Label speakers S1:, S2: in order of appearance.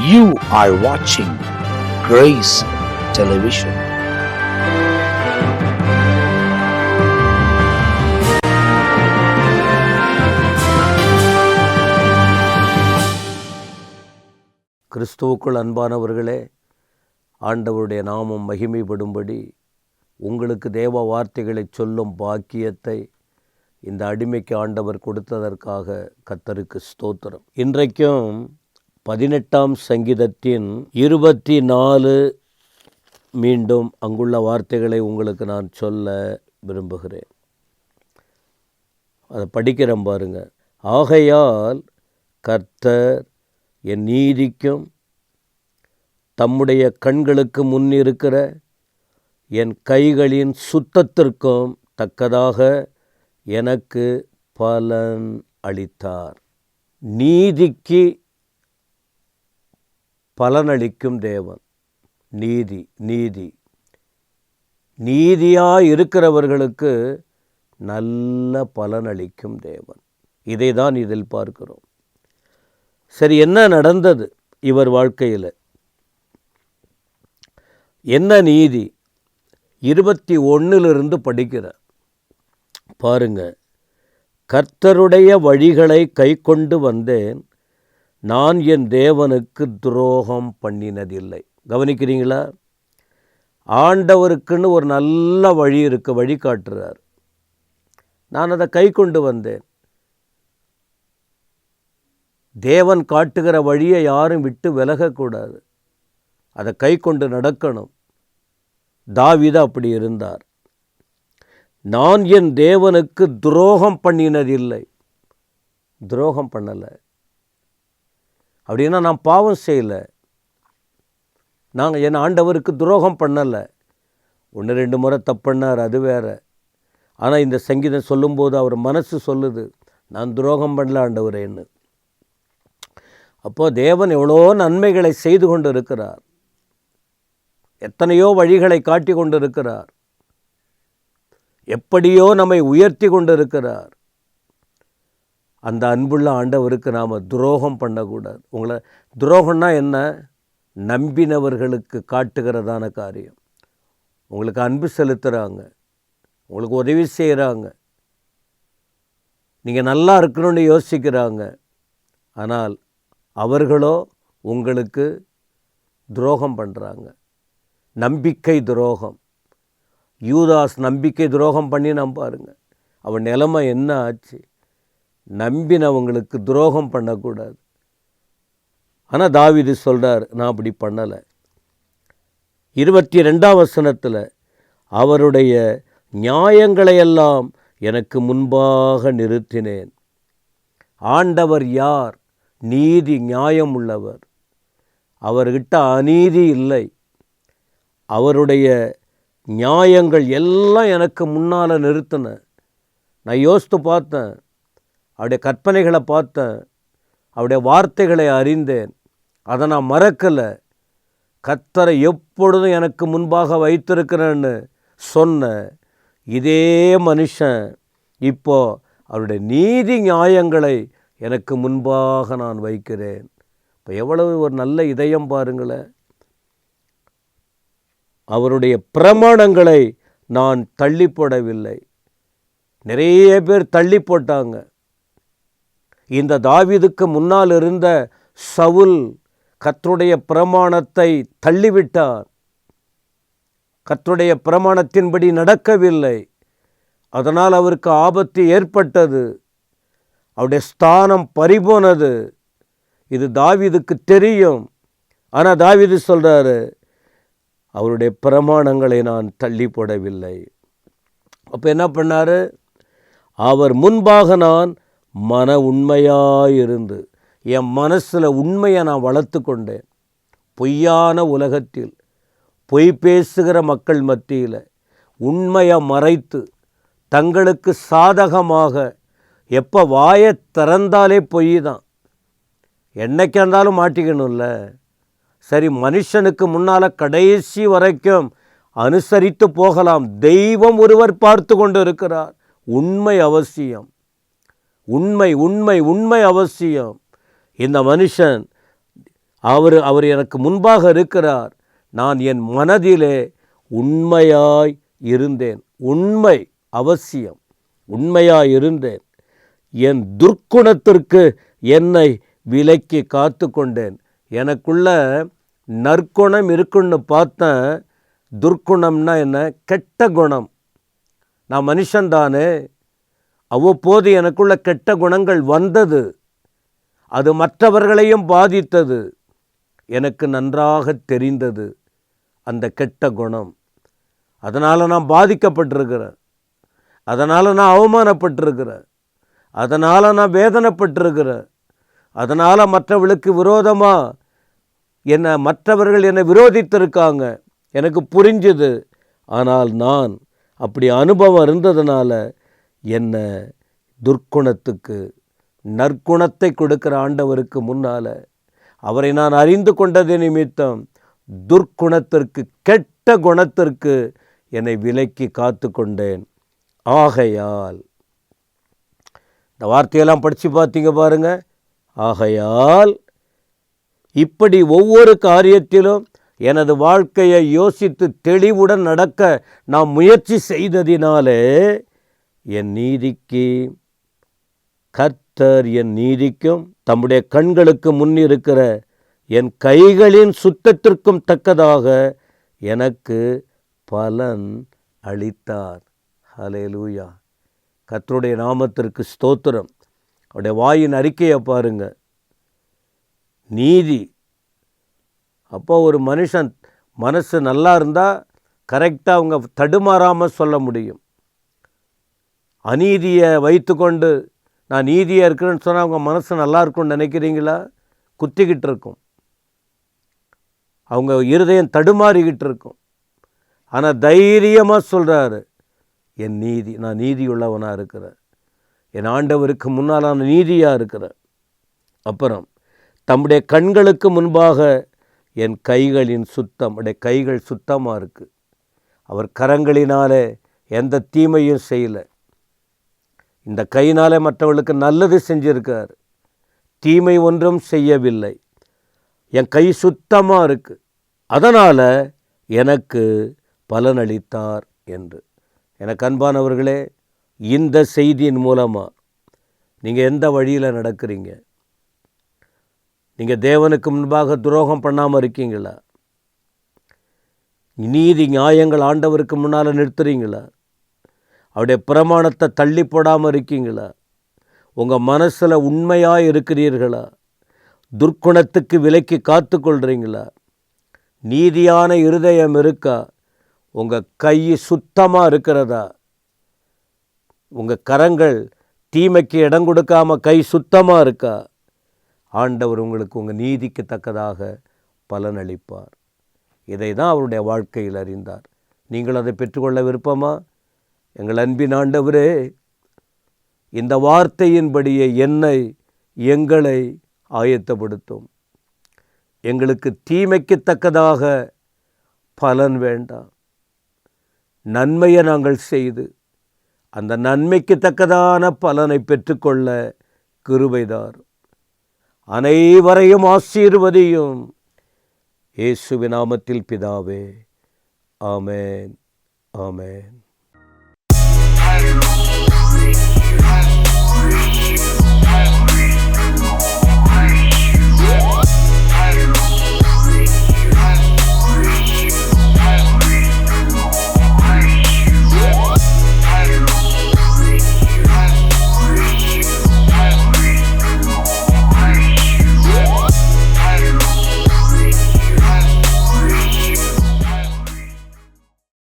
S1: You are watching Grace Television.
S2: கிறிஸ்துவுக்குள் அன்பானவர்களே, ஆண்டவருடைய நாமம் மகிமைப்படும்படி உங்களுக்கு தேவ வார்த்தைகளை சொல்லும் பாக்கியத்தை இந்த அடிமைக்கு ஆண்டவர் கொடுத்ததற்காக கர்த்தருக்கு ஸ்தோத்திரம். இன்றைக்கும் 18ஆம் சங்கீதத்தின் 24 மீண்டும் அங்குள்ள வார்த்தைகளை உங்களுக்கு நான் சொல்ல விரும்புகிறேன். அதை படிக்கிறேன் பாருங்க. ஆகையால் கர்த்தர் என் நீதிக்கும் தம்முடைய கண்களுக்கு முன்னிருக்கிற என் கைகளின் சுத்தத்திற்கும் தக்கதாக எனக்கு பலன் அளித்தார். நீதிக்கு பலனளிக்கும் தேவன். நீதியாய் இருக்கிறவர்களுக்கு நல்ல பலனளிக்கும் தேவன். இதை தான் இதில் பார்க்கிறோம். சரி, என்ன நடந்தது இவர் வாழ்க்கையில்? என்ன நீதி? 21 படிக்கிற பாருங்க. கர்த்தருடைய வழிகளை கை கொண்டு வந்தேன், நான் என் தேவனுக்கு துரோகம் பண்ணினதில்லை. கவனிக்கிறீங்களா? ஆண்டவருக்குன்னு ஒரு நல்ல வழி இருக்கு, வழி காட்டுறார். நான் அதை கை கொண்டு வந்தேன். தேவன் காட்டுகிற வழியை யாரும் விட்டு விலகக்கூடாது, அதை கை கொண்டு நடக்கணும். தாவீது அப்படி இருந்தார். நான் என் தேவனுக்கு துரோகம் பண்ணினதில்லை. துரோகம் பண்ணலை அப்படின்னா நான் பாவம் செய்யலை, நாங்கள் என் ஆண்டவருக்கு துரோகம் பண்ணலை. 1-2 முறை தப்புன்னார், அது வேற. ஆனால் இந்த சங்கீதம் சொல்லும்போது அவர் மனசு சொல்லுது, நான் துரோகம் பண்ணல ஆண்டவரேன்னு. அப்போது தேவன் எவ்வளோ நன்மைகளை செய்து கொண்டு இருக்கிறார், எத்தனையோ வழிகளை காட்டி கொண்டு இருக்கிறார், எப்படியோ நம்மை உயர்த்தி கொண்டு இருக்கிறார். அந்த அன்புள்ள ஆண்டவருக்கு நாம் துரோகம் பண்ணக்கூடாது. உங்களை துரோகம்னா என்ன? நம்பினவர்களுக்கு காட்டுகிறதான காரியம். உங்களுக்கு அன்பு செலுத்துகிறாங்க, உங்களுக்கு உதவி செய்கிறாங்க, நீங்கள் நல்லா இருக்கணும்னு யோசிக்கிறாங்க. ஆனால் அவர்களோ உங்களுக்கு துரோகம் பண்ணுறாங்க. நம்பிக்கை துரோகம். யூதாஸ் நம்பிக்கை துரோகம் பண்ணி நாம் பாருங்க, அவன் நிலைமை என்ன ஆச்சு? நம்பினவங்களுக்கு துரோகம் பண்ணக்கூடாது. ஆனால் தாவீது சொல்கிறார், நான் அப்படி பண்ணலை. 22ஆம் வசனத்தில் அவருடைய நியாயங்களையெல்லாம் எனக்கு முன்பாக நிறுத்தினேன். ஆண்டவர் யார்? நீதி நியாயம் உள்ளவர். அவர்கிட்ட அநீதி இல்லை. அவருடைய நியாயங்கள் எல்லாம் எனக்கு முன்னால் நிறுத்தின. நான் யோசித்து பார்த்தேன், அவருடைய கற்பனைகளை பார்த்தேன், அவருடைய வார்த்தைகளை அறிந்தேன். அதை நான் மறக்கலை. கர்த்தரை எப்பொழுதும் எனக்கு முன்பாக வைத்திருக்கிறேன்னு சொன்ன இதே மனுஷன் இப்போ அவருடைய நீதி நியாயங்களை எனக்கு முன்பாக நான் வைக்கிறேன். இப்போ எவ்வளவு ஒரு நல்ல இதயம் பாருங்களேன். அவருடைய பிரமாணங்களை நான் தள்ளி போடவில்லை. நிறைய பேர் தள்ளி போட்டாங்க. இந்த தாவீதுக்கு முன்னால் இருந்த சவுல் கர்த்தருடைய பிரமாணத்தை தள்ளிவிட்டார். கர்த்தருடைய பிரமாணத்தின்படி நடக்கவில்லை. அதனால் அவருக்கு ஆபத்து ஏற்பட்டது. அவருடைய ஸ்தானம் பறிபோனது. இது தாவீதுக்கு தெரியும். ஆனால் தாவீது சொல்கிறாரு, அவருடைய பிரமாணங்களை நான் தள்ளி போடவில்லை. அப்போ என்ன பண்ணார்? அவர் முன்பாக நான் மன உண்மையாயிருந்து என் மனசில் உண்மையை நான் வளர்த்து கொண்டேன். பொய்யான உலகத்தில், பொய் பேசுகிற மக்கள் மத்தியில் உண்மையை மறைத்து தங்களுக்கு சாதகமாக, எப்போ வாயை திறந்தாலே பொய் தான். என்னைக்கு இருந்தாலும் மாட்டிக்கணும்ல. சரி, மனுஷனுக்கு முன்னால் கடைசி வரைக்கும் அனுசரித்து போகலாம். தெய்வம் ஒருவர் பார்த்து கொண்டு இருக்கிறார். உண்மை அவசியம். உண்மை உண்மை உண்மை அவசியம். இந்த மனுஷன் அவர் எனக்கு முன்பாக இருக்கிறார். நான் என் மனதிலே உண்மையாய் இருந்தேன். உண்மை அவசியம். உண்மையாய் இருந்தேன். என் துர்க்குணத்திற்கு என்னை விலக்கி காத்து கொண்டேன். எனக்குள்ள நற்குணம் இருக்குன்னு பார்த்தேன். துர்க்குணம்னா என்ன? கெட்ட குணம். நான் மனுஷன்தானே. அவ்வப்போது எனக்குள்ள கெட்ட குணங்கள் வந்தது. அது மற்றவர்களையும் பாதித்தது. எனக்கு நன்றாக தெரிந்தது அந்த கெட்ட குணம். அதனால் நான் பாதிக்கப்பட்டிருக்கிறேன். அதனால் நான் அவமானப்பட்டிருக்கிறேன். அதனால் நான் வேதனைப்பட்டிருக்கிறேன். அதனால் மற்றவர்களுக்கு விரோதமாக மற்றவர்கள் என்னை விரோதித்திருக்காங்க. எனக்கு புரிஞ்சுது. ஆனால் நான் அப்படி அனுபவம் இருந்ததுனால என்ன துர்க்குணத்துக்கு நற்குணத்தை கொடுக்கிற ஆண்டவருக்கு முன்னால் அவரை நான் அறிந்து கொண்டது நிமித்தம் துர்க்குணத்திற்கு கெட்ட குணத்திற்கு என்னை விலக்கி காத்து கொண்டேன். ஆகையால், இந்த வார்த்தையெல்லாம் படித்து பார்த்தீங்க பாருங்க. ஆகையால் இப்படி ஒவ்வொரு காரியத்திலும் எனது வாழ்க்கையை யோசித்து தெளிவுடன் நடக்க நான் முயற்சி செய்ததினாலே என் நீதிக்கு கர்த்தர் என் நீதிக்கும் தம்முடைய கண்களுக்கு முன்னிருக்கிற என் கைகளின் சுத்தத்திற்கும் தக்கதாக எனக்கு பலன் அளித்தார். ஹல்லேலூயா. கர்த்தருடைய நாமத்திற்கு ஸ்தோத்திரம். அவருடைய வாயின் அறிக்கையை பாருங்க. நீதி. அப்போ ஒரு மனுஷன் மனசு நல்லா இருந்தால் கரெக்டாக அவங்க தடுமாறாமல் சொல்ல முடியும். அநீதியை வைத்து கொண்டு நான் நீதியாக இருக்கிறேன்னு சொன்னால் அவங்க மனசு நல்லா இருக்கும்னு நினைக்கிறீங்களா? குத்திக்கிட்டு இருக்கும். அவங்க இருதயம் தடுமாறிக்கிட்டு இருக்கும். ஆனால் தைரியமாக சொல்கிறாரு, என் நீதி, நான் நீதியுள்ளவனாக இருக்கிறேன். என் ஆண்டவருக்கு முன்னால் நான் நீதியாக இருக்கிறேன். அப்புறம் தம்முடைய கண்களுக்கு முன்பாக என் கைகளின் சுத்தம். உடைய கைகள் சுத்தமாக இருக்குது. அவர் கரங்களினாலே எந்த தீமையும் செய்யலை. இந்த கையினாலே மற்றவர்களுக்கு நல்லது செஞ்சிருக்கார். தீமை ஒன்றும் செய்யவில்லை. என் கை சுத்தமாக இருக்குது. அதனால் எனக்கு பலனளித்தார் என்று. எனக்கு அன்பானவர்களே, இந்த செய்தியின் மூலமாக நீங்கள் எந்த வழியில் நடக்கிறீங்க? நீங்கள் தேவனுக்கு முன்பாக துரோகம் பண்ணாமல் இருக்கீங்களா? நீதி நியாயங்கள் ஆண்டவருக்கு முன்னால் நிறுத்துறீங்களா? அவருடைய பிரமாணத்தை தள்ளி போடாமல் இருக்கீங்களா? உங்கள் மனசில் உண்மையாக இருக்கிறீர்களா? துர்க்குணத்துக்கு விலக்கி காத்து கொள்கிறீங்களா? நீதியான இருதயம் இருக்கா? உங்கள் கை சுத்தமாக இருக்கிறதா? உங்கள் கரங்கள் தீமைக்கு இடம் கொடுக்காமல் கை சுத்தமாக இருக்கா? ஆண்டவர் உங்களுக்கு உங்கள் நீதிக்கு தக்கதாக பலனளிப்பார். இதை தான் அவருடைய வாழ்க்கையில் அறிந்தார். நீங்கள் அதை பெற்றுக்கொள்ள விருப்பமா? எங்கள் அன்பின் ஆண்டவரே, இந்த வார்த்தையின்படியே எங்களை ஆயத்தப்படுத்தும். எங்களுக்கு தீமைக்கு தக்கதாக பலன் வேண்டாம். நன்மையை நாங்கள் செய்து அந்த நன்மைக்கு தக்கதான பலனை பெற்றுக்கொள்ள கிருபைதார். அனைவரையும் ஆசீர்வதியும். இயேசுவின் நாமத்தில் பிதாவே, ஆமென், ஆமென்.